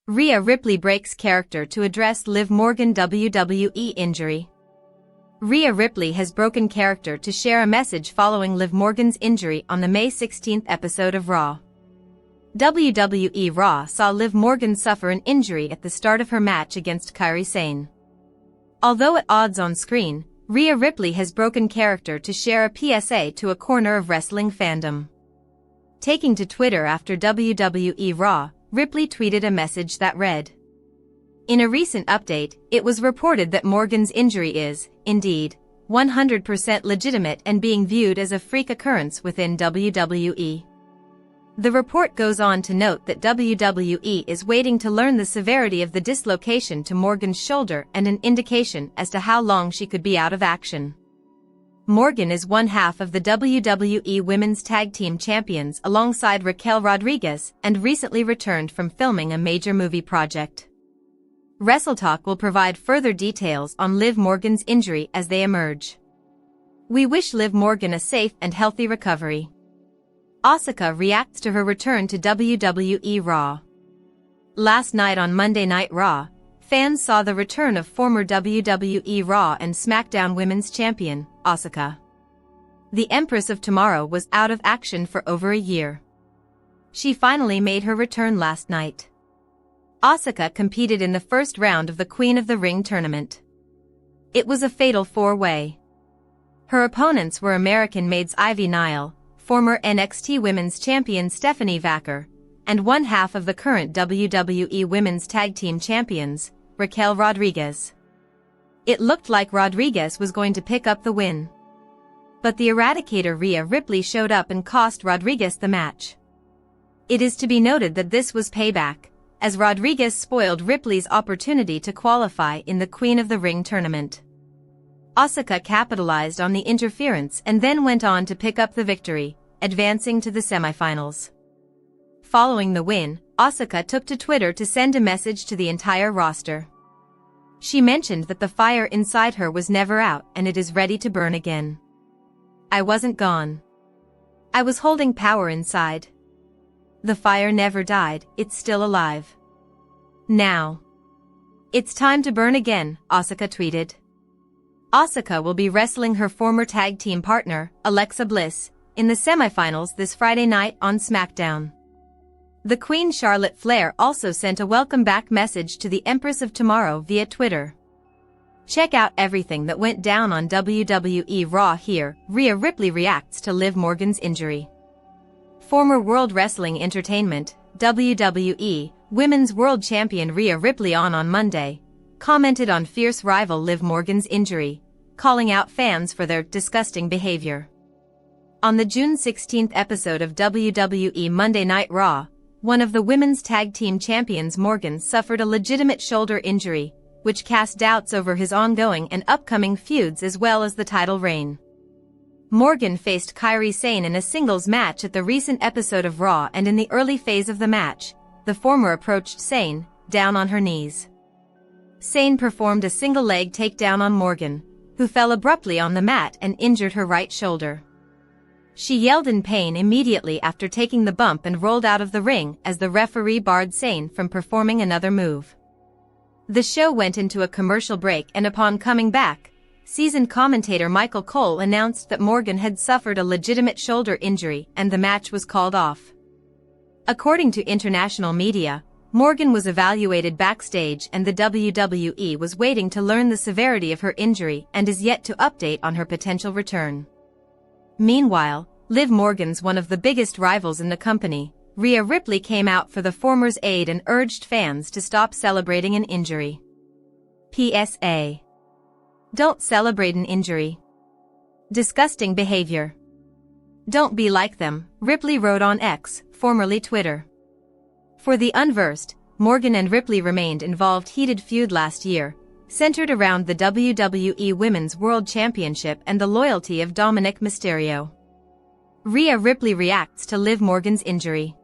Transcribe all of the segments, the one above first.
Rhea Ripley breaks character to address Liv Morgan WWE injury. Rhea Ripley has broken character to share a message following Liv Morgan's injury on the May 16th episode of Raw. WWE Raw saw Liv Morgan suffer an injury at the start of her match against Kairi Sane. Although at odds on screen, Rhea Ripley has broken character to share a PSA to a corner of wrestling fandom. Taking to Twitter after WWE Raw, Ripley tweeted a message that read, "In a recent update, it was reported that Morgan's injury is, indeed, 100% legitimate and being viewed as a freak occurrence within WWE." The report goes on to note that WWE is waiting to learn the severity of the dislocation to Morgan's shoulder and an indication as to how long she could be out of action. Morgan is one half of the WWE Women's Tag Team Champions alongside Raquel Rodriguez and recently returned from filming a major movie project. WrestleTalk will provide further details on Liv Morgan's injury as they emerge. We wish Liv Morgan a safe and healthy recovery. Asuka reacts to her return to WWE Raw. Last night on Monday Night Raw, fans saw the return of former WWE Raw and SmackDown Women's Champion, Asuka. The Empress of Tomorrow was out of action for over a year. She finally made her return last night. Asuka competed in the first round of the Queen of the Ring tournament. It was a fatal four-way. Her opponents were American maids Ivy Nile, former NXT Women's Champion Stephanie Vaquer, and one half of the current WWE Women's Tag Team Champions, Raquel Rodriguez. It looked like Rodriguez was going to pick up the win. But the Eradicator Rhea Ripley showed up and cost Rodriguez the match. It is to be noted that this was payback, as Rodriguez spoiled Ripley's opportunity to qualify in the Queen of the Ring tournament. Asuka capitalized on the interference and then went on to pick up the victory, advancing to the semifinals. Following the win, Asuka took to Twitter to send a message to the entire roster. She mentioned that the fire inside her was never out and it is ready to burn again. "I wasn't gone. I was holding power inside. The fire never died, it's still alive. Now it's time to burn again," Asuka tweeted. Asuka will be wrestling her former tag team partner, Alexa Bliss, in the semifinals this Friday night on SmackDown. The Queen Charlotte Flair also sent a welcome back message to the Empress of Tomorrow via Twitter. Check out everything that went down on WWE Raw here. Rhea Ripley reacts to Liv Morgan's injury. Former World Wrestling Entertainment, WWE, Women's World Champion Rhea Ripley on Monday, commented on fierce rival Liv Morgan's injury, calling out fans for their disgusting behavior. On the June 16th episode of WWE Monday Night Raw, one of the women's tag team champions, Morgan, suffered a legitimate shoulder injury, which cast doubts over his ongoing and upcoming feuds as well as the title reign. Morgan faced Kairi Sane in a singles match at the recent episode of Raw, and in the early phase of the match, the former approached Sane, down on her knees. Sane performed a single-leg takedown on Morgan, who fell abruptly on the mat and injured her right shoulder. She yelled in pain immediately after taking the bump and rolled out of the ring as the referee barred Sane from performing another move. The show went into a commercial break, and upon coming back, seasoned commentator Michael Cole announced that Morgan had suffered a legitimate shoulder injury and the match was called off. According to international media, Morgan was evaluated backstage and the WWE was waiting to learn the severity of her injury and is yet to update on her potential return. Meanwhile, Liv Morgan's one of the biggest rivals in the company, Rhea Ripley, came out for the former's aid and urged fans to stop celebrating an injury. PSA: don't celebrate an injury. Disgusting behavior. Don't be like them, Ripley wrote on X, formerly Twitter. For the unversed, Morgan and Ripley remained involved heated feud last year, centered around the WWE Women's World Championship and the loyalty of Dominic Mysterio. Rhea Ripley reacts to Liv Morgan's injury.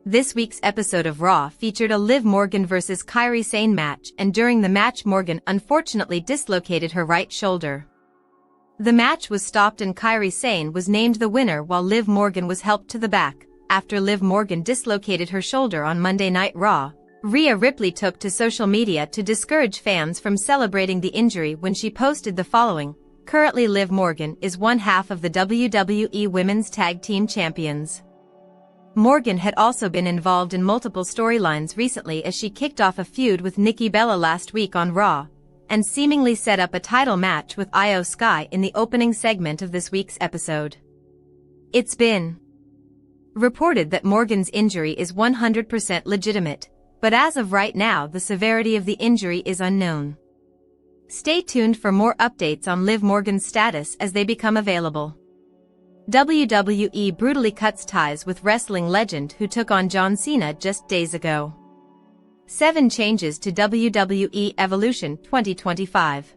This week's episode of Raw featured a Liv Morgan vs. Kairi Sane match, and during the match Morgan unfortunately dislocated her right shoulder. The match was stopped and Kairi Sane was named the winner while Liv Morgan was helped to the back. After Liv Morgan dislocated her shoulder on Monday Night Raw, Rhea Ripley took to social media to discourage fans from celebrating the injury when she posted the following: "Currently Liv Morgan is one half of the WWE Women's Tag Team Champions." Morgan had also been involved in multiple storylines recently as she kicked off a feud with Nikki Bella last week on Raw, and seemingly set up a title match with Io Sky in the opening segment of this week's episode. It's been reported that Morgan's injury is 100% legitimate, but as of right now the severity of the injury is unknown. Stay tuned for more updates on Liv Morgan's status as they become available. WWE brutally cuts ties with wrestling legend who took on John Cena just days ago. 7 changes to WWE Evolution 2025.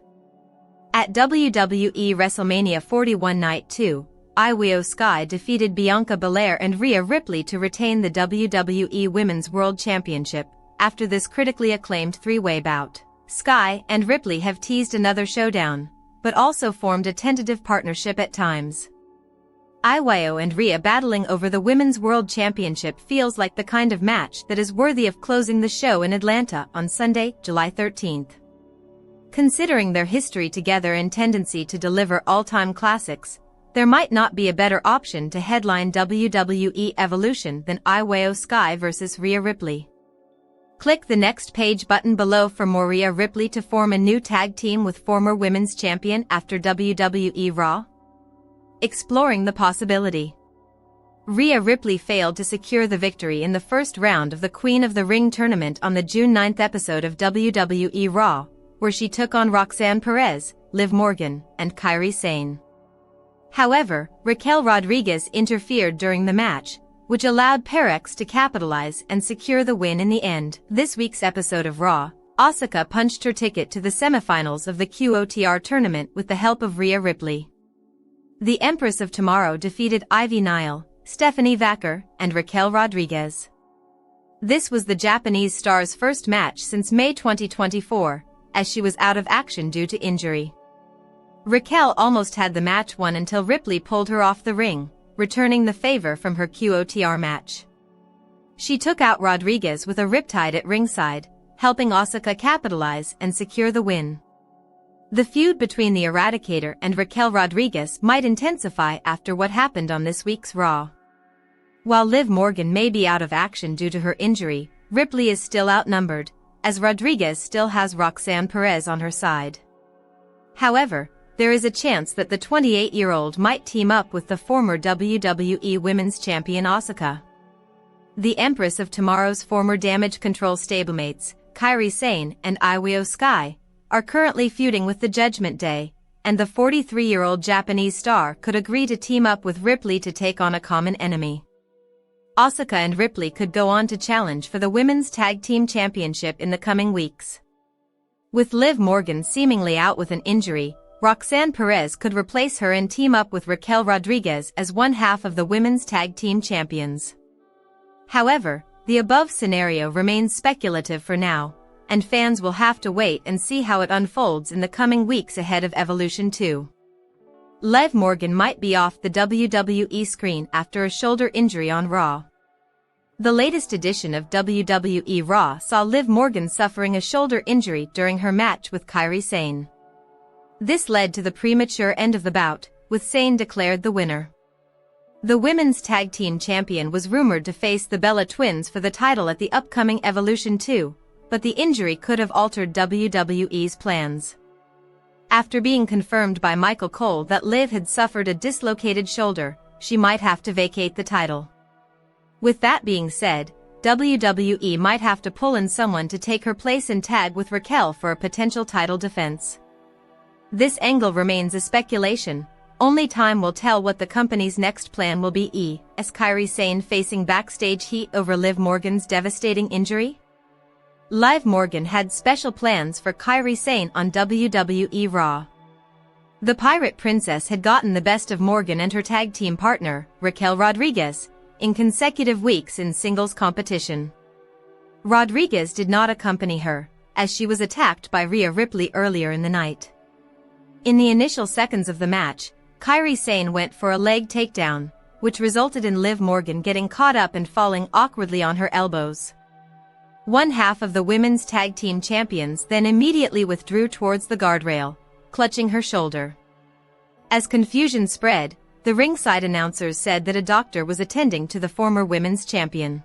At WWE WrestleMania 41 Night 2, Io Sky defeated Bianca Belair and Rhea Ripley to retain the WWE Women's World Championship. After this critically acclaimed 3-way bout, Sky and Ripley have teased another showdown, but also formed a tentative partnership at times. Io and Rhea battling over the Women's World Championship feels like the kind of match that is worthy of closing the show in Atlanta on Sunday, July 13th. Considering their history together and tendency to deliver all-time classics, there might not be a better option to headline WWE Evolution than Io Sky vs Rhea Ripley. Click the next page button below for more. Rhea Ripley to form a new tag team with former women's champion after WWE Raw. Exploring the possibility. Rhea Ripley failed to secure the victory in the first round of the Queen of the Ring tournament on the June 9th episode of WWE Raw, where she took on Roxanne Perez, Liv Morgan, and Kairi Sane. However, Raquel Rodriguez interfered during the match, which allowed Perez to capitalize and secure the win in the end. This week's episode of Raw, Asuka punched her ticket to the semifinals of the QOTR tournament with the help of Rhea Ripley. The Empress of Tomorrow defeated Ivy Nile, Stephanie Vaquer, and Raquel Rodriguez. This was the Japanese star's first match since May 2024, as she was out of action due to injury. Raquel almost had the match won until Ripley pulled her off the ring, returning the favor from her QOTR match. She took out Rodriguez with a riptide at ringside, helping Asuka capitalize and secure the win. The feud between the Eradicator and Raquel Rodriguez might intensify after what happened on this week's Raw. While Liv Morgan may be out of action due to her injury, Ripley is still outnumbered, as Rodriguez still has Roxanne Perez on her side. However, there is a chance that the 28-year-old might team up with the former WWE Women's Champion Asuka. The Empress of Tomorrow's former Damage Control stablemates, Kairi Sane and Io Sky, are currently feuding with the Judgment Day, and the 43-year-old Japanese star could agree to team up with Ripley to take on a common enemy. Asuka and Ripley could go on to challenge for the Women's Tag Team Championship in the coming weeks. With Liv Morgan seemingly out with an injury, Roxanne Perez could replace her and team up with Raquel Rodriguez as one half of the Women's Tag Team Champions. However, the above scenario remains speculative for now, and fans will have to wait and see how it unfolds in the coming weeks ahead of Evolution 2. Liv Morgan might be off the WWE screen after a shoulder injury on Raw. The latest edition of WWE Raw saw Liv Morgan suffering a shoulder injury during her match with Kairi Sane. This led to the premature end of the bout, with Sane declared the winner. The Women's Tag Team Champion was rumored to face the Bella Twins for the title at the upcoming Evolution 2, but the injury could have altered WWE's plans. After being confirmed by Michael Cole that Liv had suffered a dislocated shoulder, she might have to vacate the title. With that being said, WWE might have to pull in someone to take her place and tag with Raquel for a potential title defense. This angle remains a speculation. Only time will tell what the company's next plan will be. Is Kairi Sane facing backstage heat over Liv Morgan's devastating injury? Liv Morgan had special plans for Kairi Sane on WWE Raw. The Pirate Princess had gotten the best of Morgan and her tag team partner, Raquel Rodriguez, in consecutive weeks in singles competition. Rodriguez did not accompany her, as she was attacked by Rhea Ripley earlier in the night. In the initial seconds of the match, Kairi Sane went for a leg takedown, which resulted in Liv Morgan getting caught up and falling awkwardly on her elbows. One half of the women's tag team champions then immediately withdrew towards the guardrail, clutching her shoulder. As confusion spread, the ringside announcers said that a doctor was attending to the former women's champion.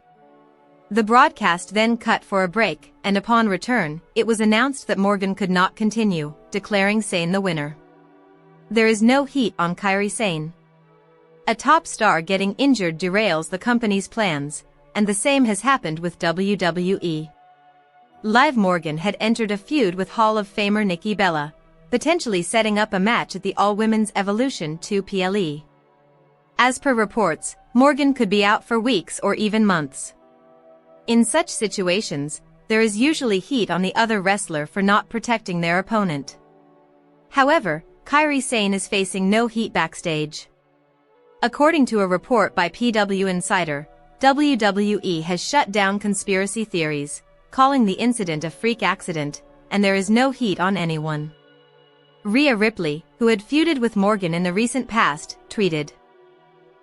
The broadcast then cut for a break, and upon return, it was announced that Morgan could not continue, declaring Sane the winner. There is no heat on Kairi Sane. A top star getting injured derails the company's plans, and the same has happened with WWE. Liv Morgan had entered a feud with Hall of Famer Nikki Bella, potentially setting up a match at the All-Women's Evolution 2 PLE. As per reports, Morgan could be out for weeks or even months. In such situations, there is usually heat on the other wrestler for not protecting their opponent. However, Kairi Sane is facing no heat backstage. According to a report by PW Insider, WWE has shut down conspiracy theories, calling the incident a freak accident, and there is no heat on anyone. Rhea Ripley, who had feuded with Morgan in the recent past, tweeted,